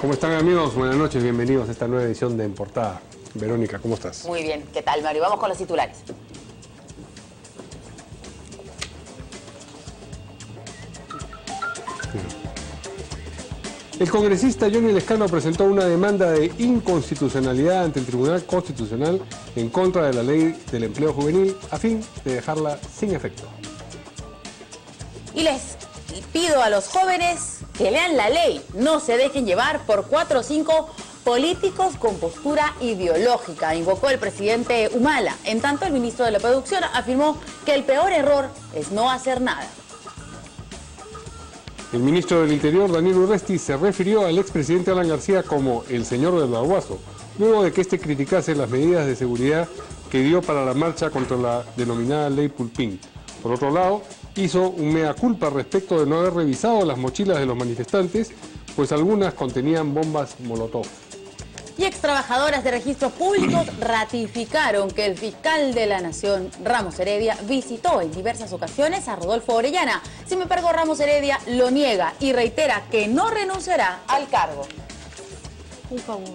¿Cómo están, amigos? Buenas noches, bienvenidos a esta nueva edición de En Portada. Verónica, ¿cómo estás? Muy bien, ¿qué tal, Mario? Vamos con los titulares. El congresista Johnny Lescano presentó una demanda de inconstitucionalidad ante el Tribunal Constitucional en contra de la ley del empleo juvenil a fin de dejarla sin efecto. Y les pido a los jóvenes que lean la ley, no se dejen llevar por 4 o 5 políticos con postura ideológica, invocó el presidente Humala. En tanto, el ministro de la Producción afirmó que el peor error es no hacer nada. El ministro del Interior, Daniel Urresti, se refirió al expresidente Alan García como el señor del baguazo, luego de que éste criticase las medidas de seguridad que dio para la marcha contra la denominada Ley Pulpín. Por otro lado, hizo un mea culpa respecto de no haber revisado las mochilas de los manifestantes, pues algunas contenían bombas molotov. Y extrabajadoras de registros públicos ratificaron que el fiscal de la Nación, Ramos Heredia, visitó en diversas ocasiones a Rodolfo Orellana. Sin embargo, Ramos Heredia lo niega y reitera que no renunciará al cargo. Por favor.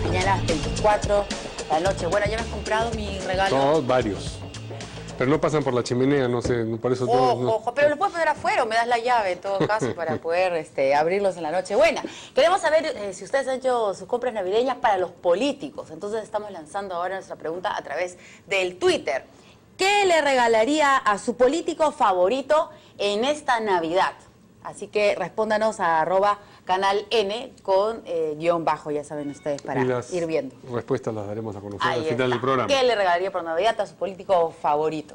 Mañana 24. La noche. Bueno, ¿ya me has comprado mi regalo? No, varios. Pero no pasan por la chimenea, no sé, por eso... Ojo, pero lo puedes poner afuera o me das la llave en todo caso para poder abrirlos en la noche buena. Queremos saber si ustedes han hecho sus compras navideñas para los políticos. Entonces estamos lanzando ahora nuestra pregunta a través del Twitter. ¿Qué le regalaría a su político favorito en esta Navidad? Así que respóndanos a @canal N con guión bajo, ya saben ustedes, para ir viendo. Respuestas las daremos a conocer Ahí al final está. del programa. ¿Qué le regalaría por Navidad a su político favorito?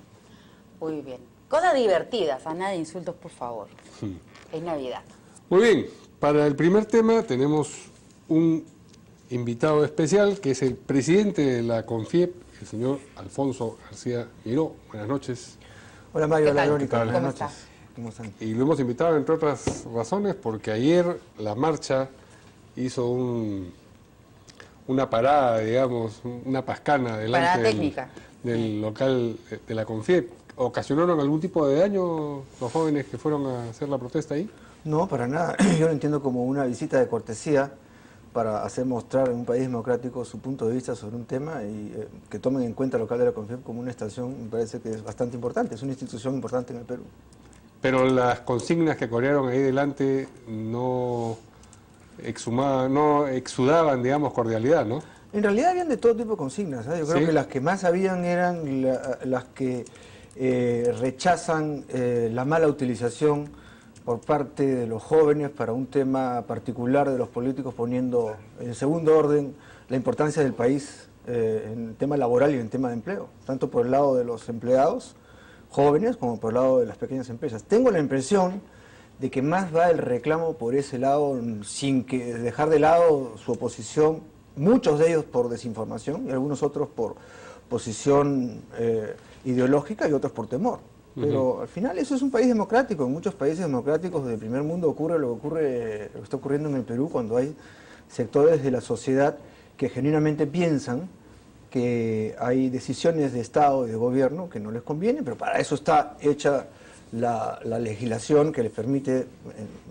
Muy bien. Cosas divertidas, a nada de insultos, por favor. Es Navidad. Muy bien, para el primer tema tenemos un invitado especial que es el presidente de la CONFIEP, el señor Alfonso García Miró. Buenas noches. Hola Mario, hola tal? Verónica, buenas ¿Cómo noches. está? ¿Cómo están? Y lo hemos invitado, entre otras razones, porque ayer la marcha hizo una parada, digamos, una pascana delante del local de la CONFIEP. ¿Ocasionaron algún tipo de daño los jóvenes que fueron a hacer la protesta ahí? No, para nada. Yo lo entiendo como una visita de cortesía para hacer mostrar en un país democrático su punto de vista sobre un tema y que tomen en cuenta el local de la CONFIEP como una estación, me parece que es bastante importante, es una institución importante en el Perú. Pero las consignas que corearon ahí delante no exudaban, digamos, cordialidad, ¿no? En realidad habían de todo tipo de consignas, ¿eh? Yo creo que las que más habían eran las que rechazan la mala utilización por parte de los jóvenes para un tema particular de los políticos, poniendo en segundo orden la importancia del país en el tema laboral y en el tema de empleo, tanto por el lado de los empleados jóvenes como por el lado de las pequeñas empresas. Tengo la impresión de que más va el reclamo por ese lado, sin que dejar de lado su oposición, muchos de ellos por desinformación y algunos otros por posición ideológica y otros por temor. Pero al final eso es un país democrático. En muchos países democráticos del primer mundo ocurre lo que está ocurriendo en el Perú, cuando hay sectores de la sociedad que genuinamente piensan que hay decisiones de Estado y de gobierno que no les convienen, pero para eso está hecha la legislación que les permite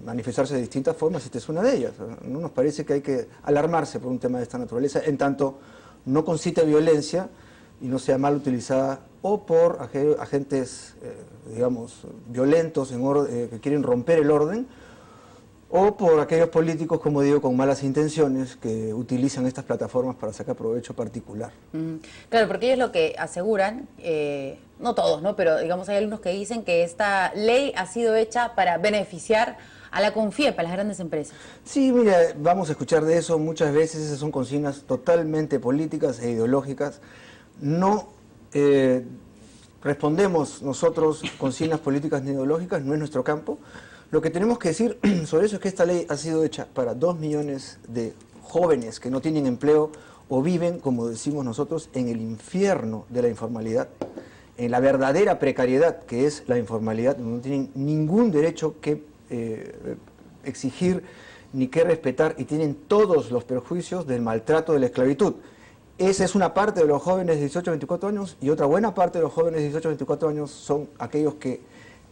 manifestarse de distintas formas. Esta es una de ellas. No nos parece que hay que alarmarse por un tema de esta naturaleza, en tanto no concite violencia y no sea mal utilizada o por agentes, digamos, violentos que quieren romper el orden, o por aquellos políticos, como digo, con malas intenciones que utilizan estas plataformas para sacar provecho particular. Claro, porque ellos lo que aseguran, no todos, ¿no? Pero digamos hay algunos que dicen que esta ley ha sido hecha para beneficiar a la CONFIEP, a las grandes empresas. Sí, mira, vamos a escuchar de eso muchas veces. Esas son consignas totalmente políticas e ideológicas. No respondemos nosotros consignas políticas ni ideológicas, no es nuestro campo. Lo que tenemos que decir sobre eso es que esta ley ha sido hecha para 2 millones de jóvenes que no tienen empleo o viven, como decimos nosotros, en el infierno de la informalidad, en la verdadera precariedad que es la informalidad, no tienen ningún derecho que exigir ni que respetar y tienen todos los perjuicios del maltrato de la esclavitud. Esa es una parte de los jóvenes de 18 a 24 años y otra buena parte de los jóvenes de 18 a 24 años son aquellos que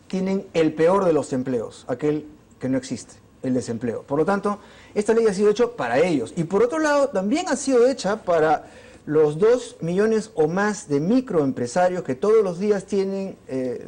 tienen el peor de los empleos, aquel que no existe, el desempleo. Por lo tanto, esta ley ha sido hecha para ellos. Y por otro lado, también ha sido hecha para los 2 millones o más de microempresarios que todos los días tienen,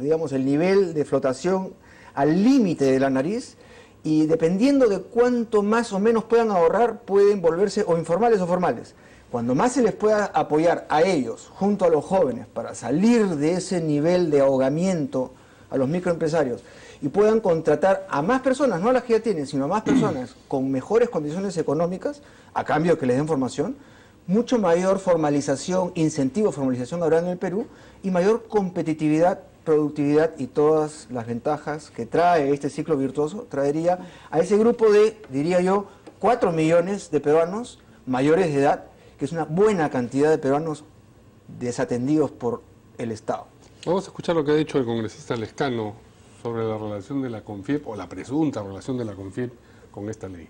digamos, el nivel de flotación al límite de la nariz, y dependiendo de cuánto más o menos puedan ahorrar, pueden volverse o informales o formales. Cuando más se les pueda apoyar a ellos, junto a los jóvenes, para salir de ese nivel de ahogamiento a los microempresarios, y puedan contratar a más personas, no a las que ya tienen, sino a más personas con mejores condiciones económicas, a cambio de que les den formación, mucho mayor formalización, incentivo, formalización habrá en el Perú, y mayor competitividad, productividad y todas las ventajas que trae este ciclo virtuoso, traería a ese grupo de, diría yo, 4 millones de peruanos mayores de edad, que es una buena cantidad de peruanos desatendidos por el Estado. Vamos a escuchar lo que ha dicho el congresista Lescano sobre la relación de la CONFIEP, o la presunta relación de la CONFIEP con esta ley.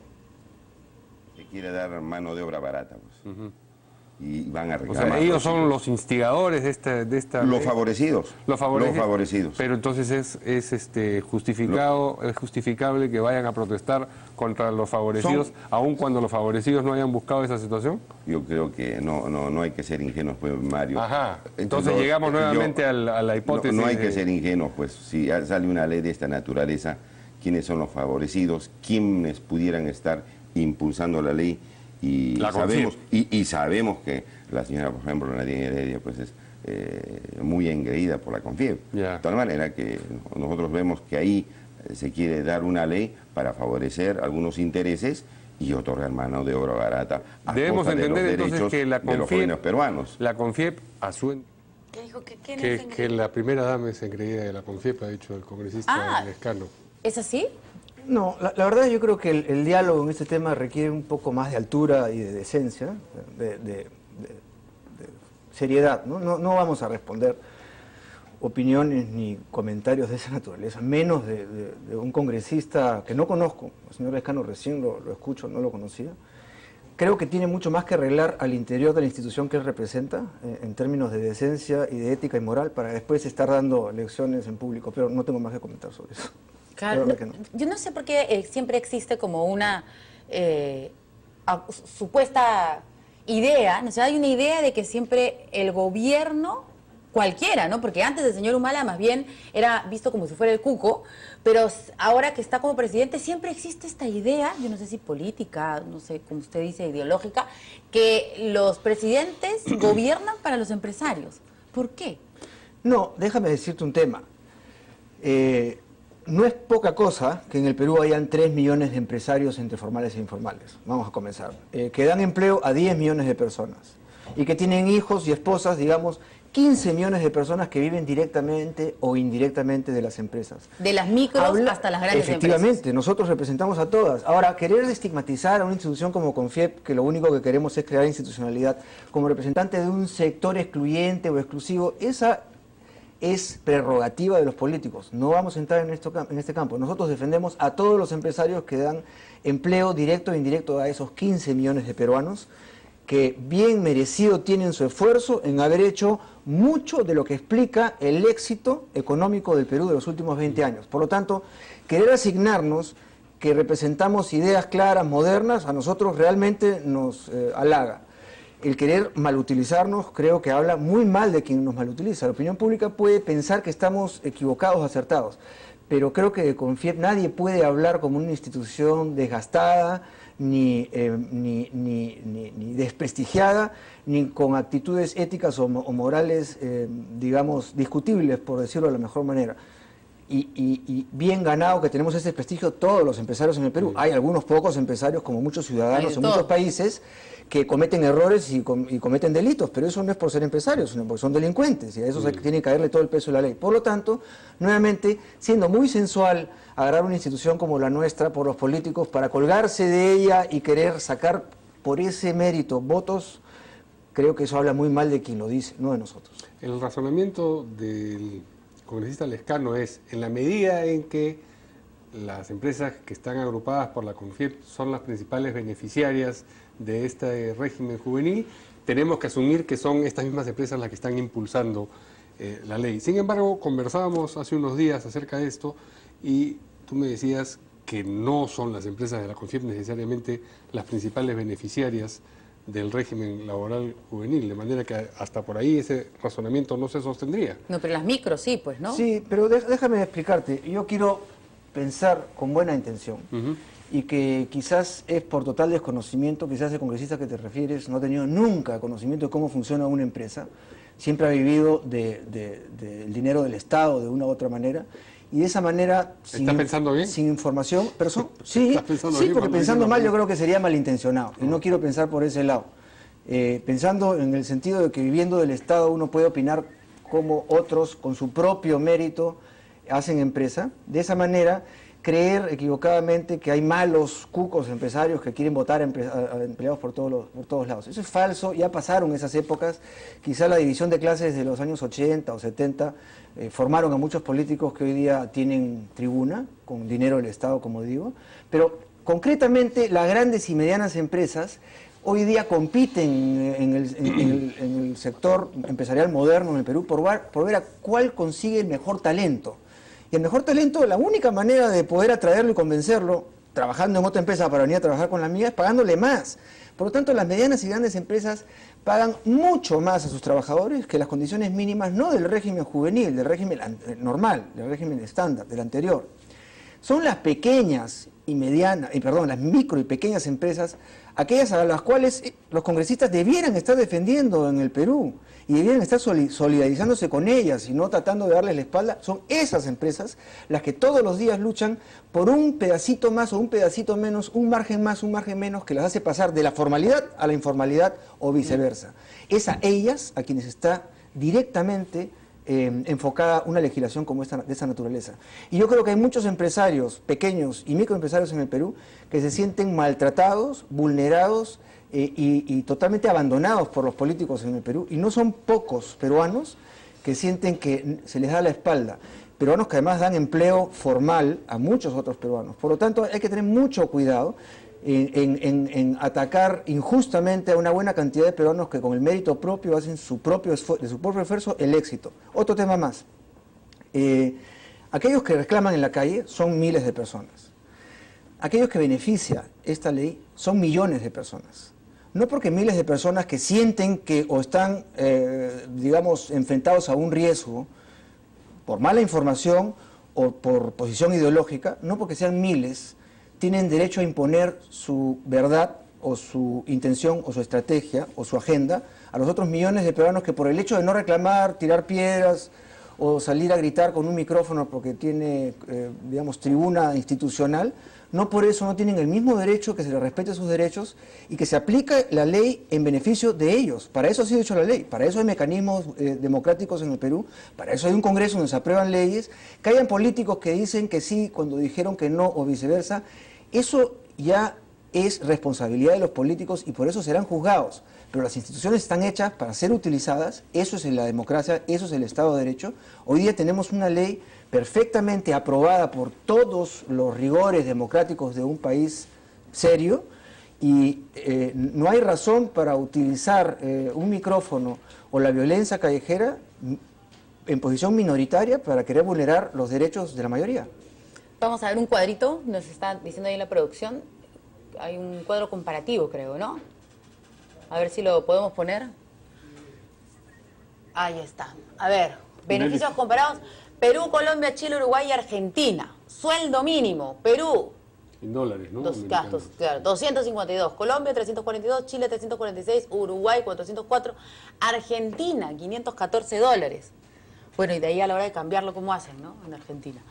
Se quiere dar mano de obra barata, pues. Y van a O reclamar. sea, ellos son los instigadores de esta Los ley. favorecidos. Los favorecidos. Los favorecidos. Pero entonces es justificable que vayan a protestar contra los favorecidos, aun cuando los favorecidos no hayan buscado esa situación. Yo creo que no hay que ser ingenuos, pues, Mario. Ajá. Entonces llegamos nuevamente a la hipótesis. No hay que ser ingenuos, pues. Si sale una ley de esta naturaleza, ¿quiénes son los favorecidos? ¿Quiénes pudieran estar impulsando la ley? Y sabemos que la señora, por ejemplo, Nadine Heredia, pues es muy engreída por la CONFIEP. De tal manera que nosotros vemos que ahí se quiere dar una ley para favorecer algunos intereses y otorgar mano de obra barata a Debemos costa entender de los entonces derechos que la de los CONFIEP, jóvenes peruanos. La CONFIEP asume ¿Qué dijo? ¿Quién es que la primera dama es engreída de la CONFIEP, ha dicho el congresista Lescano. ¿Es así? No, la verdad yo creo que el diálogo en este tema requiere un poco más de altura y de decencia, de seriedad, ¿no? No vamos a responder opiniones ni comentarios de esa naturaleza, menos de un congresista que no conozco. El señor Lescano recién lo escucho, no lo conocía. Creo que tiene mucho más que arreglar al interior de la institución que él representa, en términos de decencia y de ética y moral, para después estar dando lecciones en público, pero no tengo más que comentar sobre eso. Claro, yo no sé por qué siempre existe como una supuesta idea, ¿no? O sea, hay una idea de que siempre el gobierno, cualquiera, ¿no? Porque antes el señor Humala más bien era visto como si fuera el cuco, pero ahora que está como presidente siempre existe esta idea, yo no sé si política, no sé, como usted dice, ideológica, que los presidentes gobiernan para los empresarios. ¿Por qué? No, déjame decirte un tema. No es poca cosa que en el Perú hayan 3 millones de empresarios entre formales e informales. Vamos a comenzar. Que dan empleo a 10 millones de personas y que tienen hijos y esposas, digamos, 15 millones de personas que viven directamente o indirectamente de las empresas. De las micros hasta las grandes efectivamente, empresas. nosotros representamos a todas. Ahora, querer estigmatizar a una institución como CONFIEP, que lo único que queremos es crear institucionalidad, como representante de un sector excluyente o exclusivo, esa es prerrogativa de los políticos. No vamos a entrar en este campo. Nosotros defendemos a todos los empresarios que dan empleo directo e indirecto a esos 15 millones de peruanos, que bien merecido tienen su esfuerzo en haber hecho mucho de lo que explica el éxito económico del Perú de los últimos 20 años. Por lo tanto, querer asignarnos que representamos ideas claras, modernas, a nosotros realmente nos halaga. El querer malutilizarnos creo que habla muy mal de quien nos malutiliza. La opinión pública puede pensar que estamos equivocados o acertados, pero creo que de CONFIEP nadie puede hablar como una institución desgastada, ni desprestigiada, ni con actitudes éticas o morales, digamos, discutibles, por decirlo de la mejor manera. Y bien ganado que tenemos ese prestigio todos los empresarios en el Perú. Hay algunos pocos empresarios, como muchos ciudadanos en muchos países, que cometen errores y cometen delitos, pero eso no es por ser empresarios, sino porque son delincuentes, y a eso tiene que caerle todo el peso de la ley. Por lo tanto, nuevamente, siendo muy sensual agarrar una institución como la nuestra por los políticos para colgarse de ella y querer sacar por ese mérito votos, creo que eso habla muy mal de quien lo dice, no de nosotros. El razonamiento del congresista Lescano es, en la medida en que las empresas que están agrupadas por la CONFIEP son las principales beneficiarias de este régimen juvenil, tenemos que asumir que son estas mismas empresas las que están impulsando la ley. Sin embargo, conversábamos hace unos días acerca de esto y tú me decías que no son las empresas de la CONFIEP necesariamente las principales beneficiarias del régimen laboral juvenil, de manera que hasta por ahí ese razonamiento no se sostendría. No, pero las micros sí, pues, ¿no? Sí, pero déjame explicarte. Yo quiero pensar con buena intención y que quizás es por total desconocimiento, quizás el congresista que te refieres no ha tenido nunca conocimiento de cómo funciona una empresa, siempre ha vivido del dinero del Estado de una u otra manera. Y de esa manera, ¿Estás pensando bien? Sin información, pero sí, porque pensando mal yo creo que sería malintencionado, y no quiero pensar por ese lado. Pensando en el sentido de que viviendo del Estado uno puede opinar como otros, con su propio mérito, hacen empresa. De esa manera, creer equivocadamente que hay malos cucos empresarios que quieren votar a empleados por todos lados. Eso es falso, ya pasaron esas épocas. Quizá la división de clases de los años 80 o 70 formaron a muchos políticos que hoy día tienen tribuna, con dinero del Estado, como digo, pero concretamente las grandes y medianas empresas hoy día compiten en el sector empresarial moderno en el Perú por ver a cuál consigue el mejor talento. Y el mejor talento, la única manera de poder atraerlo y convencerlo, trabajando en otra empresa para venir a trabajar con la mía, es pagándole más. Por lo tanto, las medianas y grandes empresas pagan mucho más a sus trabajadores que las condiciones mínimas, no del régimen juvenil, del régimen normal, del régimen estándar, del anterior. Son las pequeñas y medianas, las micro y pequeñas empresas, aquellas a las cuales los congresistas debieran estar defendiendo en el Perú y debieran estar solidarizándose con ellas y no tratando de darles la espalda. Son esas empresas las que todos los días luchan por un pedacito más o un pedacito menos, un margen más, un margen menos, que las hace pasar de la formalidad a la informalidad o viceversa. Es a ellas a quienes está directamente enfocada una legislación como esta, de esa naturaleza. Y yo creo que hay muchos empresarios, pequeños y microempresarios en el Perú, que se sienten maltratados, vulnerados y totalmente abandonados por los políticos en el Perú. Y no son pocos peruanos que sienten que se les da la espalda. Peruanos que además dan empleo formal a muchos otros peruanos. Por lo tanto, hay que tener mucho cuidado en atacar injustamente a una buena cantidad de peruanos que con el mérito propio hacen de su propio esfuerzo el éxito. Otro tema más. Aquellos que reclaman en la calle son miles de personas. Aquellos que beneficia esta ley son millones de personas. No porque miles de personas que sienten que o están, enfrentados a un riesgo por mala información o por posición ideológica, no porque sean miles, tienen derecho a imponer su verdad o su intención o su estrategia o su agenda a los otros millones de peruanos que por el hecho de no reclamar, tirar piedras o salir a gritar con un micrófono porque tiene, tribuna institucional, no por eso no tienen el mismo derecho, que se les respete sus derechos y que se aplique la ley en beneficio de ellos. Para eso ha sido hecho la ley, para eso hay mecanismos democráticos en el Perú, para eso hay un Congreso donde se aprueban leyes, que hayan políticos que dicen que sí cuando dijeron que no o viceversa. Eso ya es responsabilidad de los políticos y por eso serán juzgados. Pero las instituciones están hechas para ser utilizadas, eso es la democracia, eso es el Estado de Derecho. Hoy día tenemos una ley perfectamente aprobada por todos los rigores democráticos de un país serio y no hay razón para utilizar un micrófono o la violencia callejera en posición minoritaria para querer vulnerar los derechos de la mayoría. Vamos a ver un cuadrito, nos está diciendo ahí en la producción, hay un cuadro comparativo creo, ¿no? A ver si lo podemos poner. Ahí está. A ver, beneficios comparados, Perú, Colombia, Chile, Uruguay y Argentina. Sueldo mínimo, Perú. En dólares, ¿no? Dos gastos, claro, 252, Colombia 342, Chile 346, Uruguay 404, Argentina 514 dólares. Bueno, y de ahí a la hora de cambiarlo, ¿cómo hacen, no? En Argentina.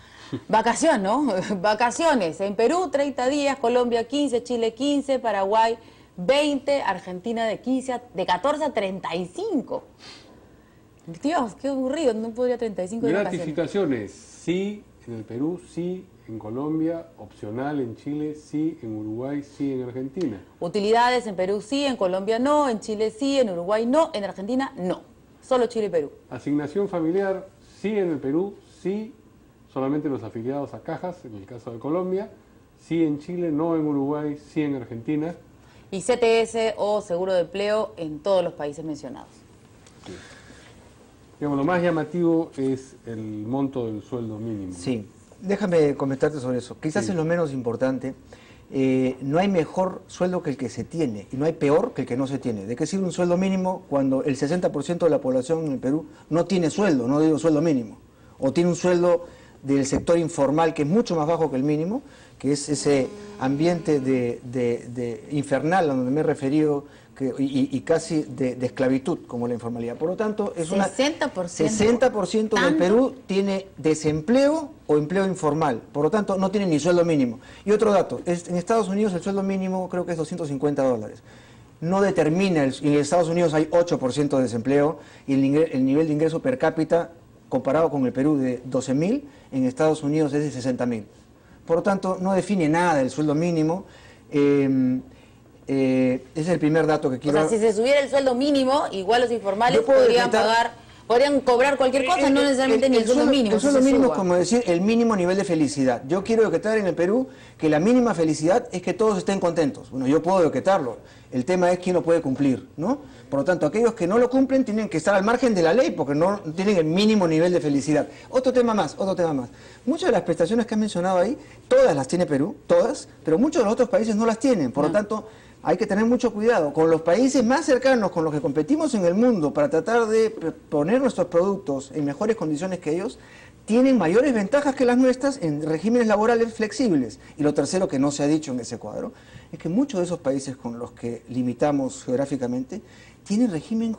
Vacación, ¿no? Vacaciones. En Perú, 30 días, Colombia 15, Chile 15, Paraguay 20, Argentina de 14 a 35. Dios, qué aburrido, no podría 35 de vacaciones. Gratificaciones, sí en el Perú, sí en Colombia, opcional en Chile, sí en Uruguay, sí en Argentina. Utilidades en Perú sí, en Colombia no, en Chile sí, en Uruguay no, en Argentina no. Solo Chile y Perú. Asignación familiar, sí en el Perú, sí solamente los afiliados a cajas, en el caso de Colombia, sí en Chile, no en Uruguay, sí en Argentina. Y CTS o seguro de empleo en todos los países mencionados. Sí. Digamos, lo más llamativo es el monto del sueldo mínimo. Sí, déjame comentarte sobre eso. Quizás Sí. es lo menos importante. No hay mejor sueldo que el que se tiene y no hay peor que el que no se tiene. ¿De qué sirve un sueldo mínimo cuando el 60% de la población en el Perú no tiene sueldo, no digo sueldo mínimo? O tiene un sueldo del sector informal que es mucho más bajo que el mínimo, que es ese ambiente de infernal a donde me he referido y casi de esclavitud como la informalidad. Por lo tanto, es 60% del Perú tiene desempleo o empleo informal. Por lo tanto, no tiene ni sueldo mínimo. Y otro dato, en Estados Unidos el sueldo mínimo creo que es $250. No determina, en Estados Unidos hay 8% de desempleo y el nivel de ingreso per cápita comparado con el Perú de 12.000, en Estados Unidos es de 60.000. Por lo tanto, no define nada del sueldo mínimo. Ese es el primer dato que quiero... O sea, si se subiera el sueldo mínimo, igual los informales podrían cobrar cualquier cosa, no necesariamente ni el sueldo mínimo. El sueldo mínimo es como decir el mínimo nivel de felicidad. Yo quiero decretar en el Perú que la mínima felicidad es que todos estén contentos. Bueno, yo puedo decretarlo. El tema es quién lo puede cumplir, ¿no? Por lo tanto, aquellos que no lo cumplen tienen que estar al margen de la ley porque no tienen el mínimo nivel de felicidad. Otro tema más. Muchas de las prestaciones que has mencionado ahí, todas las tiene Perú, todas, pero muchos de los otros países no las tienen. Por lo tanto, hay que tener mucho cuidado con los países más cercanos con los que competimos en el mundo para tratar de poner nuestros productos en mejores condiciones que ellos. Tienen mayores ventajas que las nuestras en regímenes laborales flexibles. Y lo tercero que no se ha dicho en ese cuadro es que muchos de esos países con los que limitamos geográficamente tienen régimen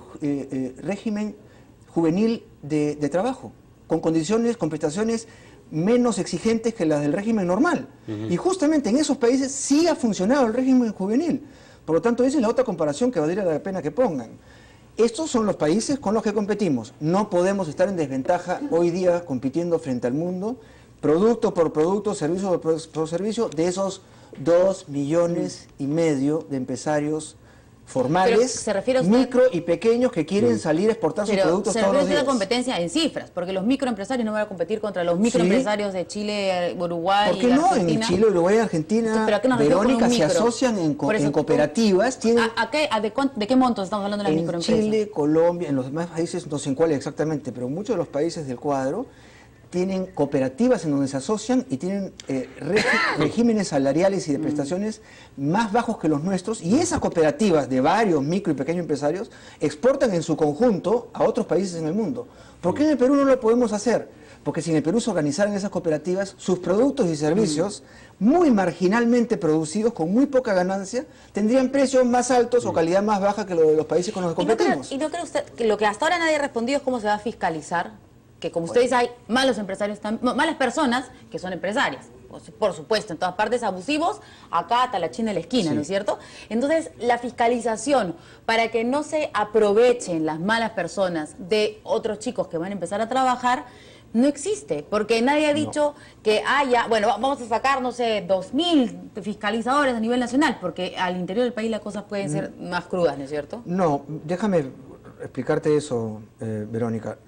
juvenil de trabajo, con prestaciones menos exigentes que las del régimen normal. Y justamente en esos países sí ha funcionado el régimen juvenil. Por lo tanto, esa es la otra comparación que valdría la pena que pongan. Estos son los países con los que competimos. No podemos estar en desventaja hoy día compitiendo frente al mundo, producto por producto, servicio por servicio, de esos 2,5 millones de empresarios formales, micro y pequeños que quieren salir a exportar sus productos todos los días. Se refiere a una competencia en cifras, porque los microempresarios no van a competir contra los microempresarios de Chile, Uruguay y Argentina. ¿Por qué no? En Chile, Uruguay y Argentina, Verónica, se asocian en cooperativas. ¿De qué montos estamos hablando de las microempresas? En Chile, Colombia, en los demás países, no sé en cuáles exactamente, pero muchos de los países del cuadro tienen cooperativas en donde se asocian y tienen regímenes salariales y de prestaciones más bajos que los nuestros, y esas cooperativas de varios micro y pequeños empresarios exportan en su conjunto a otros países en el mundo. ¿Por qué en el Perú no lo podemos hacer? Porque si en el Perú se organizaran esas cooperativas, sus productos y servicios, muy marginalmente producidos, con muy poca ganancia, tendrían precios más altos o calidad más baja que lo de los países con los que competimos. ¿Y no cree usted que lo que hasta ahora nadie ha respondido es cómo se va a fiscalizar? Que como usted dice, hay malos empresarios, malas personas que son empresarias, por supuesto, en todas partes abusivos, acá hasta la China en la esquina, ¿no es cierto? Entonces, la fiscalización, para que no se aprovechen las malas personas de otros chicos que van a empezar a trabajar, no existe, porque nadie ha dicho que haya, bueno, vamos a sacar, no sé, 2.000 fiscalizadores a nivel nacional, porque al interior del país las cosas pueden ser más crudas, ¿no es cierto? No, déjame explicarte eso, Verónica.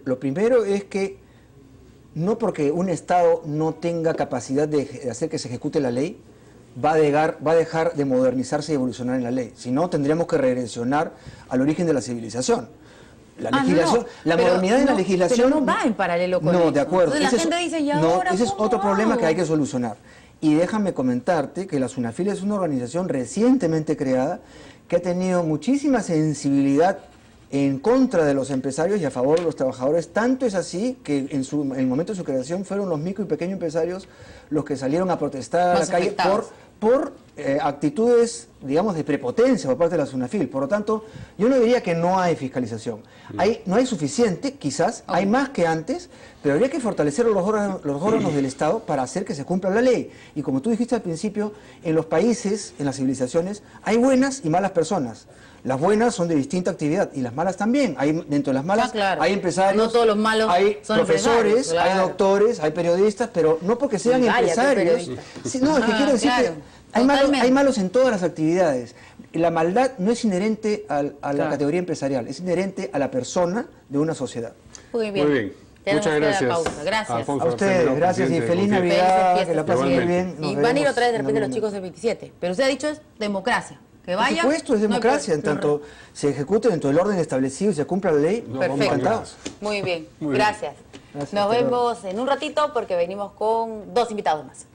Lo primero es que no porque un Estado no tenga capacidad de hacer que se ejecute la ley, va a dejar de modernizarse y evolucionar en la ley. Si no, tendríamos que regresionar al origen de la civilización. La legislación, la modernidad de la legislación... Pero no va en paralelo con eso. No, de acuerdo. Entonces la gente dice, ¿y ahora ese es otro problema que hay que solucionar. Y déjame comentarte que la SUNAFIL es una organización recientemente creada que ha tenido muchísima sensibilidad en contra de los empresarios y a favor de los trabajadores. Tanto es así que en el momento de su creación fueron los micro y pequeños empresarios los que salieron a protestar a la calle por actitudes, digamos, de prepotencia por parte de la SUNAFIL. Por lo tanto, yo no diría que no hay fiscalización. No hay suficiente, quizás, hay más que antes, pero habría que fortalecer los órganos del Estado para hacer que se cumpla la ley. Y como tú dijiste al principio, en los países, en las civilizaciones, hay buenas y malas personas. Las buenas son de distinta actividad y las malas también. Dentro de las malas hay empresarios, no todos los malos hay son profesores, hay doctores, hay periodistas, pero no porque sean empresarios. Sí, no, es que quiero decir que hay malos en todas las actividades. La maldad no es inherente a la categoría empresarial, es inherente a la persona de una sociedad. Muy bien. Muchas gracias. Pausa. Gracias. Alfonso A ustedes, Arcemero, gracias y presidente feliz del Confier. Navidad, que la pasen muy Igualmente. bien. Nos Y van a ir veremos otra vez de en repente los noviembre. chicos del 27. Pero usted ha dicho es democracia. Que Por vayan. supuesto, es no hay democracia, en problema. tanto se ejecute dentro del orden establecido y se cumpla la ley. Perfecto. Encantados. Muy bien. Muy bien. Gracias. Gracias, Nos hasta luego. vemos en un ratito porque venimos con 2 invitados más.